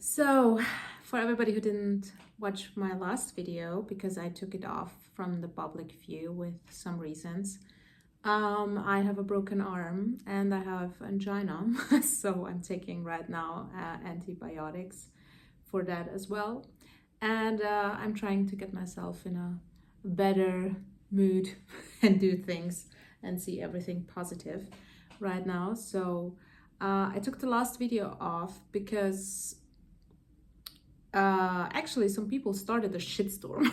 So, for everybody who didn't watch my last video because I took it off from the public view with some reasons, I have a broken arm and I have angina, so I'm taking right now antibiotics for that as well. And I'm trying to get myself in a better mood and do things and see everything positive right now. So, I took the last video off because actually some people started a shitstorm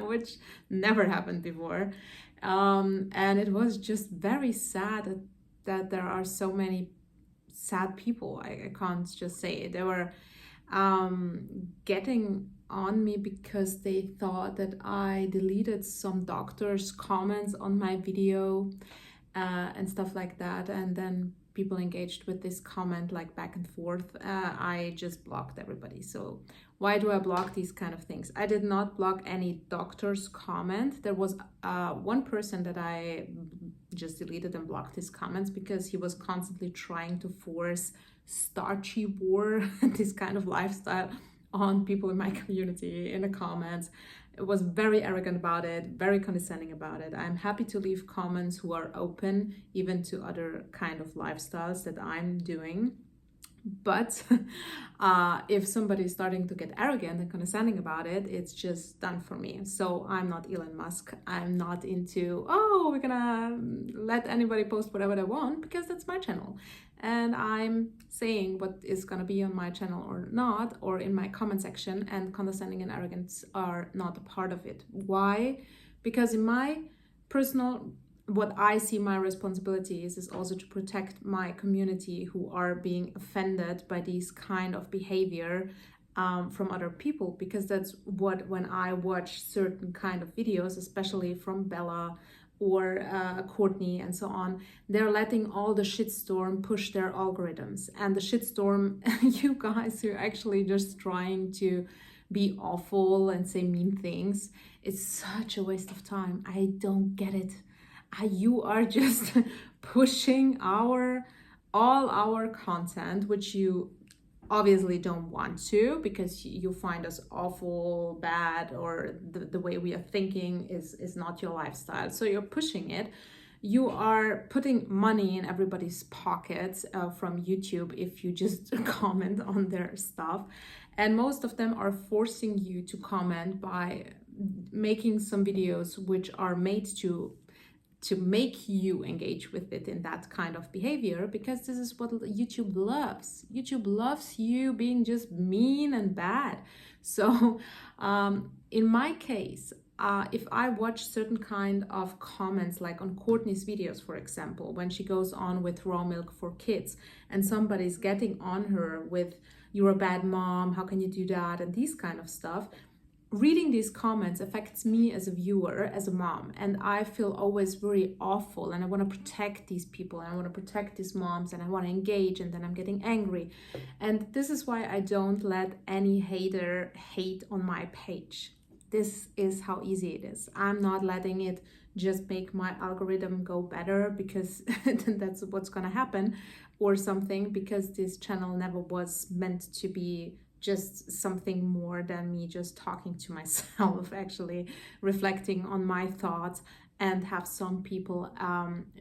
which never happened before, and it was just very sad that there are so many sad people. I can't just say it. They were getting on me because they thought that I deleted some doctor's comments on my video and stuff like that, and then people engaged with this comment like back and forth. I just blocked everybody. So why do I block these kind of things? I did not block any doctor's comment. There was one person that I just deleted and blocked his comments because he was constantly trying to force starchy war this kind of lifestyle on people in my community in the comments. It was very arrogant about it, very condescending about it. I'm happy to leave comments who are open even to other kind of lifestyles that I'm doing. But if somebody is starting to get arrogant and condescending about it, it's just done for me. So I'm not Elon Musk. I'm not into, oh, we're gonna let anybody post whatever they want, because that's my channel. And I'm saying what is gonna be on my channel or not, or in my comment section, and condescending and arrogance are not a part of it. Why? Because in my personal, what I see my responsibility is also to protect my community who are being offended by these kind of behavior from other people, because that's what, when I watch certain kind of videos, especially from Bella or Courtney and so on, they're letting all the shitstorm push their algorithms. And the shitstorm, you guys who are actually just trying to be awful and say mean things, it's such a waste of time. I don't get it. You are just pushing all our content, which you obviously don't want to, because you find us awful, bad, or the way we are thinking is not your lifestyle. So you're pushing it. You are putting money in everybody's pockets from YouTube if you just comment on their stuff. And most of them are forcing you to comment by making some videos which are made to make you engage with it in that kind of behavior, because this is what YouTube loves. YouTube loves you being just mean and bad. So in my case, if I watch certain kind of comments, like on Courtney's videos, for example, when she goes on with raw milk for kids and somebody's getting on her with, you're a bad mom, how can you do that, and these kind of stuff, reading these comments affects me as a viewer, as a mom, and I feel always very awful, and I want to protect these people, and I want to protect these moms, and I want to engage, and then I'm getting angry. And this is why I don't let any hater hate on my page. This is how easy it is. I'm not letting it just make my algorithm go better, because that's what's gonna happen, or something, because this channel never was meant to be just something more than me just talking to myself, actually reflecting on my thoughts, and have some people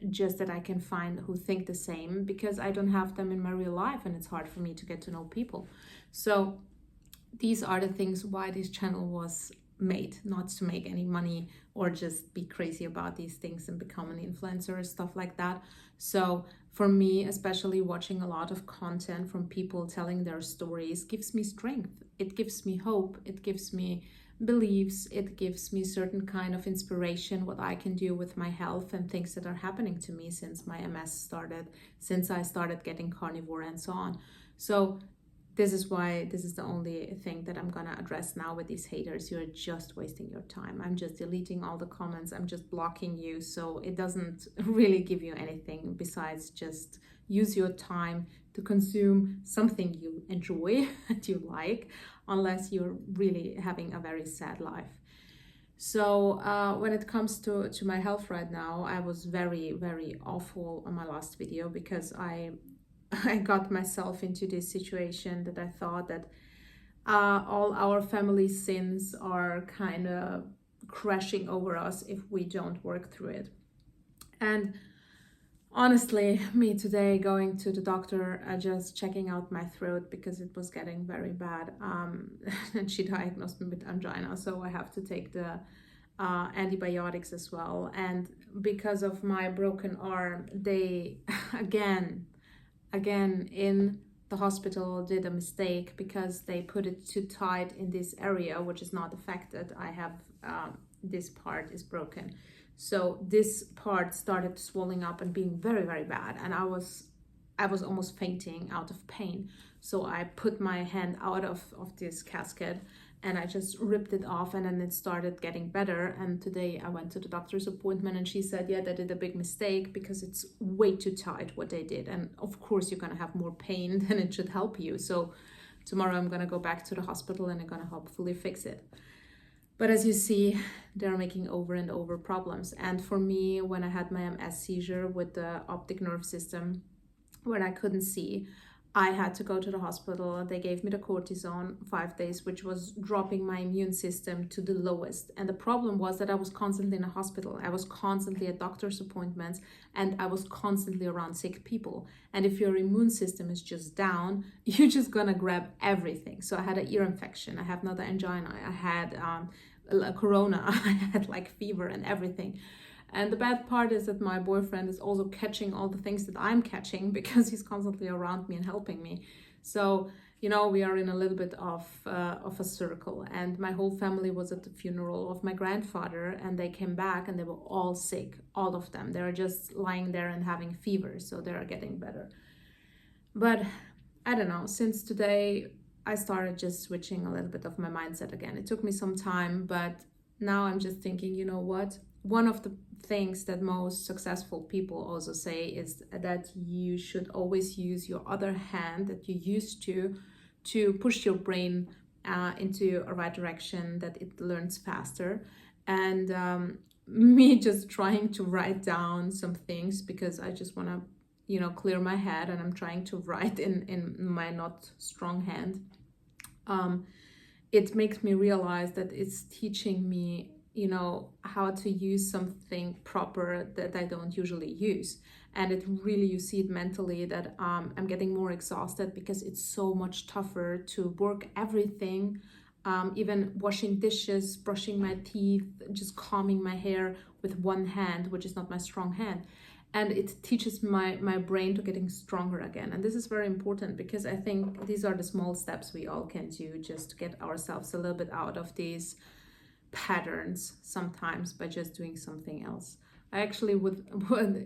just that I can find who think the same, because I don't have them in my real life and it's hard for me to get to know people. So these are the things why this channel was made, not to make any money or just be crazy about these things and become an influencer or stuff like that. So for me, especially watching a lot of content from people telling their stories gives me strength. It gives me hope. It gives me beliefs. It gives me certain kind of inspiration, what I can do with my health and things that are happening to me since my MS started, since I started getting carnivore and so on. So this is why this is the only thing that I'm gonna address now with these haters. You're just wasting your time. I'm just deleting all the comments. I'm just blocking you. So it doesn't really give you anything besides just use your time to consume something you enjoy and you like, unless you're really having a very sad life. So when it comes to my health right now, I was very, very awful on my last video, because I got myself into this situation that I thought that all our family sins are kind of crashing over us if we don't work through it. And honestly, me today going to the doctor, just checking out my throat because it was getting very bad. And she diagnosed me with angina, so I have to take the antibiotics as well. And because of my broken arm, they again in the hospital did a mistake because they put it too tight in this area, which is not affected. I have this part is broken. So this part started swelling up and being very, very bad. And I was almost fainting out of pain. So I put my hand out of this casket and I just ripped it off, and then it started getting better. And today I went to the doctor's appointment and she said, yeah, they did a big mistake because it's way too tight what they did. And of course you're going to have more pain than it should help you. So tomorrow I'm going to go back to the hospital and I'm going to hopefully fix it. But as you see, they're making over and over problems. And for me, when I had my MS seizure with the optic nerve system, when I couldn't see, I had to go to the hospital. They gave me the cortisone 5 days, which was dropping my immune system to the lowest. And the problem was that I was constantly in a hospital. I was constantly at doctor's appointments, and I was constantly around sick people. And if your immune system is just down, you're just gonna grab everything. So I had an ear infection. I have another angina. I had a corona. I had like fever and everything. And the bad part is that my boyfriend is also catching all the things that I'm catching because he's constantly around me and helping me. So, you know, we are in a little bit of a circle. And my whole family was at the funeral of my grandfather, and they came back and they were all sick, all of them. They were just lying there and having fever, so they are getting better. But I don't know, since today I started just switching a little bit of my mindset again. It took me some time, but now I'm just thinking, you know what? One of the things that most successful people also say is that you should always use your other hand that you used to push your brain into a right direction, that it learns faster. And me just trying to write down some things because I just want to, you know, clear my head, and I'm trying to write in my not strong hand. It makes me realize that it's teaching me, you know, how to use something proper that I don't usually use. And it really, you see it mentally that I'm getting more exhausted because it's so much tougher to work everything, even washing dishes, brushing my teeth, just combing my hair with one hand, which is not my strong hand. And it teaches my brain to getting stronger again. And this is very important because I think these are the small steps we all can do just to get ourselves a little bit out of these patterns sometimes by just doing something else. I actually would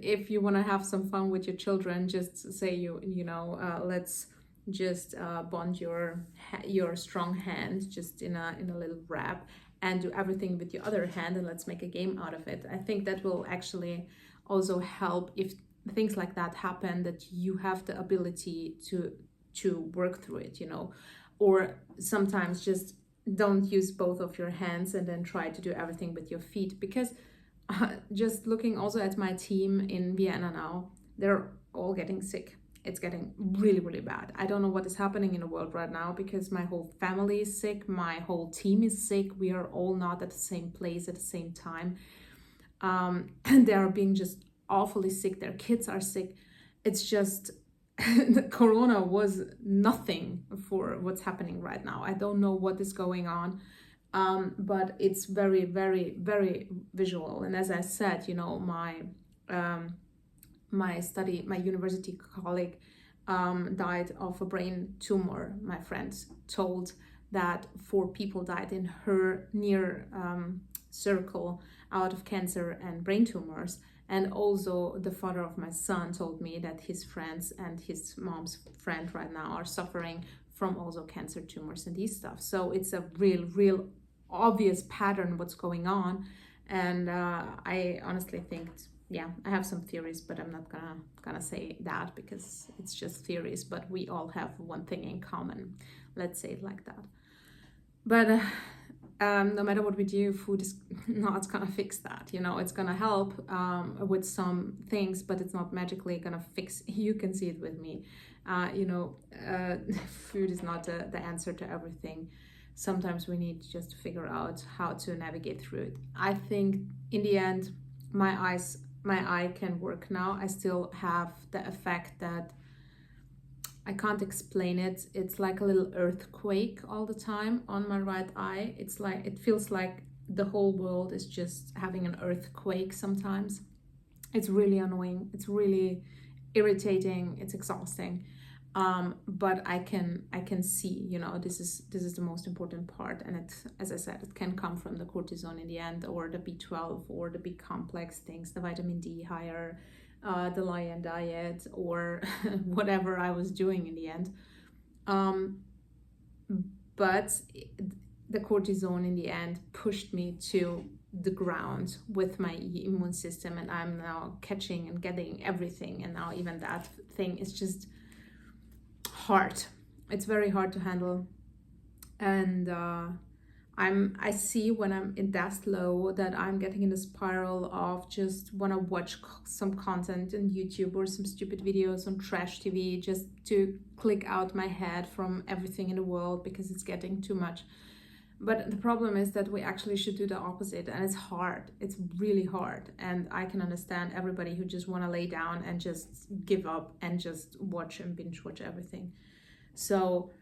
if you want to have some fun with your children, just say let's just bond your strong hand just in a little wrap and do everything with your other hand, and let's make a game out of it. I think that will actually also help if things like that happen, that you have the ability to work through it, you know. Or sometimes just don't use both of your hands and then try to do everything with your feet, because just looking also at my team in Vienna now, they're all getting sick. It's getting really, really bad. I don't know what is happening in the world right now because my whole family is sick, my whole team is sick. We are all not at the same place at the same time. And they are being just awfully sick. Their kids are sick. It's just the corona was nothing for what's happening right now. I don't know what is going on, but it's very, very, very visual. And as I said, you know, my university colleague died of a brain tumor. My friend told that 4 people died in her near circle out of cancer and brain tumors. And also the father of my son told me that his friends and his mom's friend right now are suffering from also cancer tumors and these stuff. So it's a real obvious pattern what's going on. And I honestly think, yeah, I have some theories, but I'm not gonna say that because it's just theories. But we all have one thing in common. Let's say it like that. But no matter what we do, food is not gonna fix that. You know, it's gonna help with some things, but it's not magically gonna fix. You can see it with me. You know, food is not the answer to everything. Sometimes we need just to figure out how to navigate through it. I think in the end, my eye can work now. I still have the effect that I can't explain it. It's like a little earthquake all the time on my right eye. It's like, it feels like the whole world is just having an earthquake sometimes. It's really annoying. It's really irritating. It's exhausting. But I can see, you know, this is the most important part. And it, as I said, it can come from the cortisone in the end, or the B12, or the B complex things, the vitamin D higher, the lion diet, or whatever I was doing in the end. But the cortisone in the end pushed me to the ground with my immune system, and I'm now catching and getting everything. And now even that thing is just hard. It's very hard to handle. And I see when I'm in that low that I'm getting in a spiral of just want to watch some content on YouTube or some stupid videos on trash TV, just to click out my head from everything in the world, because it's getting too much. But the problem is that we actually should do the opposite, and it's hard. It's really hard. And I can understand everybody who just want to lay down and just give up and just watch and binge watch everything. So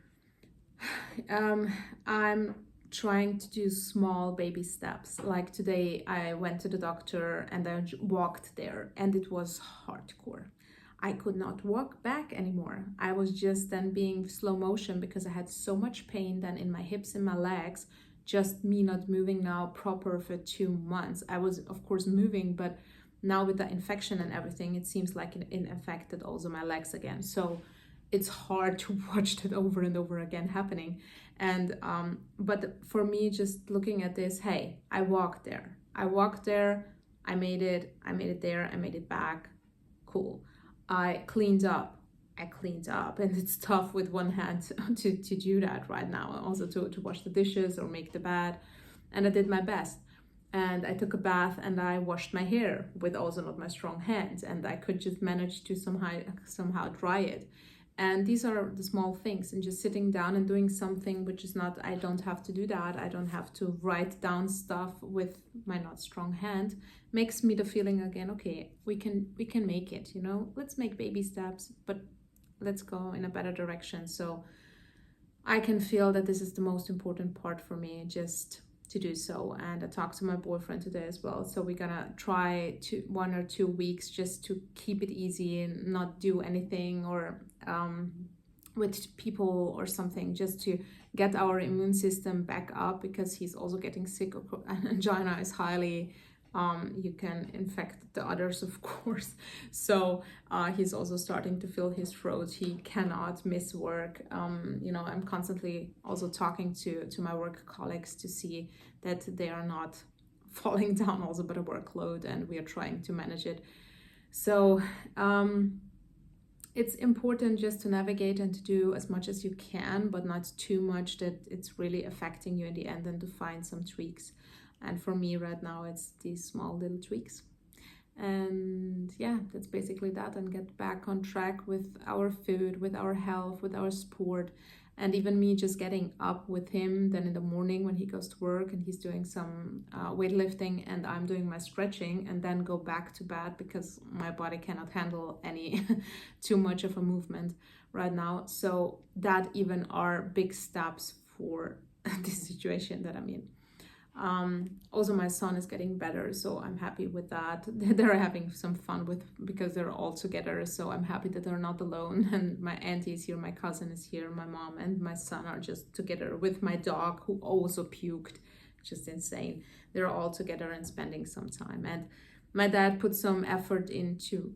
I'm trying to do small baby steps. Like today I went to the doctor and I walked there, and it was hardcore. I could not walk back anymore. I was just then being slow motion because I had so much pain then in my hips and my legs, just me not moving now proper for 2 months. I was of course moving, but now with the infection and everything, it seems like it infected also my legs again. So it's hard to watch that over and over again happening. And but for me, just looking at this, hey, I walked there, I made it there, I made it back, cool. I cleaned up, and it's tough with one hand to do that right now, also to wash the dishes or make the bed. And I did my best. And I took a bath and I washed my hair with also not my strong hands, and I could just manage to somehow dry it. And these are the small things, and just sitting down and doing something which is not, I don't have to do that, I don't have to write down stuff with my not strong hand, makes me the feeling again, okay, we can make it, you know, let's make baby steps, but let's go in a better direction. So I can feel that this is the most important part for me, just to do so. And I talked to my boyfriend today as well, so we're gonna try 1 or 2 weeks just to keep it easy and not do anything or with people or something, just to get our immune system back up, because he's also getting sick. Angina is highly you can infect the others, of course. So he's also starting to feel his throat. He cannot miss work. You know, I'm constantly also talking to my work colleagues to see that they are not falling down also by the workload, and we are trying to manage it. So it's important just to navigate and to do as much as you can, but not too much that it's really affecting you in the end, and to find some tweaks. And for me right now, it's these small little tweaks. And yeah, that's basically that, and get back on track with our food, with our health, with our sport. And even me just getting up with him then in the morning when he goes to work and he's doing some weightlifting and I'm doing my stretching, and then go back to bed because my body cannot handle any too much of a movement right now. So that even are big steps for this situation that I'm in. Also my son is getting better, so I'm happy with that. They're having some fun with, because they're all together, so I'm happy that they're not alone. And my auntie is here, my cousin is here, my mom and my son are just together with my dog, who also puked. Just insane. They're all together and spending some time. And my dad put some effort into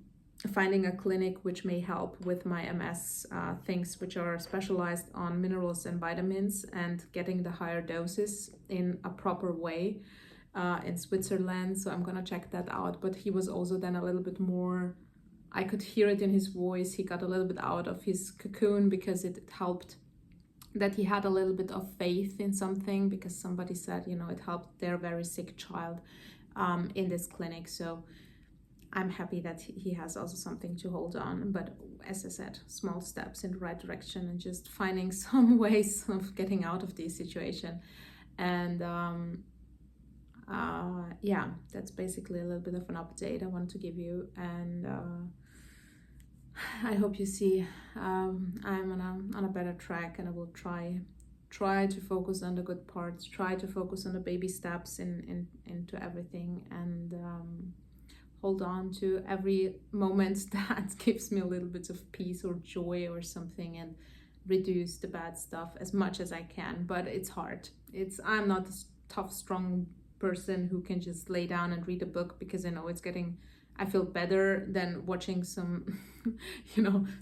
finding a clinic which may help with my MS things, which are specialized on minerals and vitamins, and getting the higher doses in a proper way in Switzerland. So I'm gonna check that out. But he was also then a little bit more, I could hear it in his voice, he got a little bit out of his cocoon, because it helped that he had a little bit of faith in something, because somebody said, you know, it helped their very sick child in this clinic. So I'm happy that he has also something to hold on. But as I said, small steps in the right direction and just finding some ways of getting out of this situation. And yeah, that's basically a little bit of an update I want to give you. And I hope you see I'm on a better track, and I will try to focus on the good parts, try to focus on the baby steps into everything, and hold on to every moment that gives me a little bit of peace or joy or something, and reduce the bad stuff as much as I can. But it's hard. I'm not a tough, strong person who can just lay down and read a book because I know I feel better than watching some,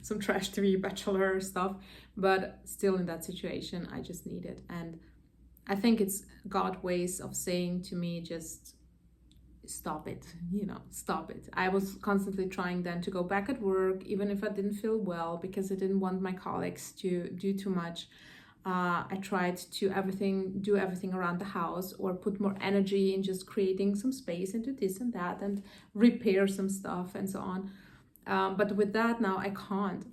some trash TV bachelor stuff. But still, in that situation, I just need it. And I think it's God ways of saying to me, just stop it, stop it. I was constantly trying then to go back at work, even if I didn't feel well, because I didn't want my colleagues to do too much. I tried to do everything around the house, or put more energy in just creating some space into this and that, and repair some stuff and so on. But with that now, I can't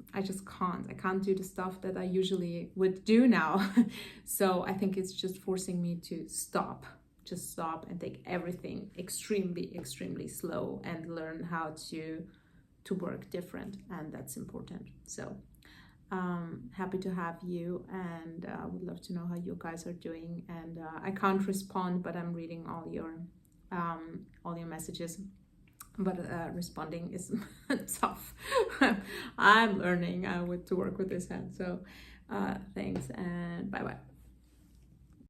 do the stuff that I usually would do now. So I think it's just forcing me to just stop and take everything extremely, extremely slow, and learn how to work different. And that's important. So happy to have you, and would love to know how you guys are doing. And I can't respond, but I'm reading all your messages. But responding is tough. I'm learning to work with this hand. So thanks, and bye bye.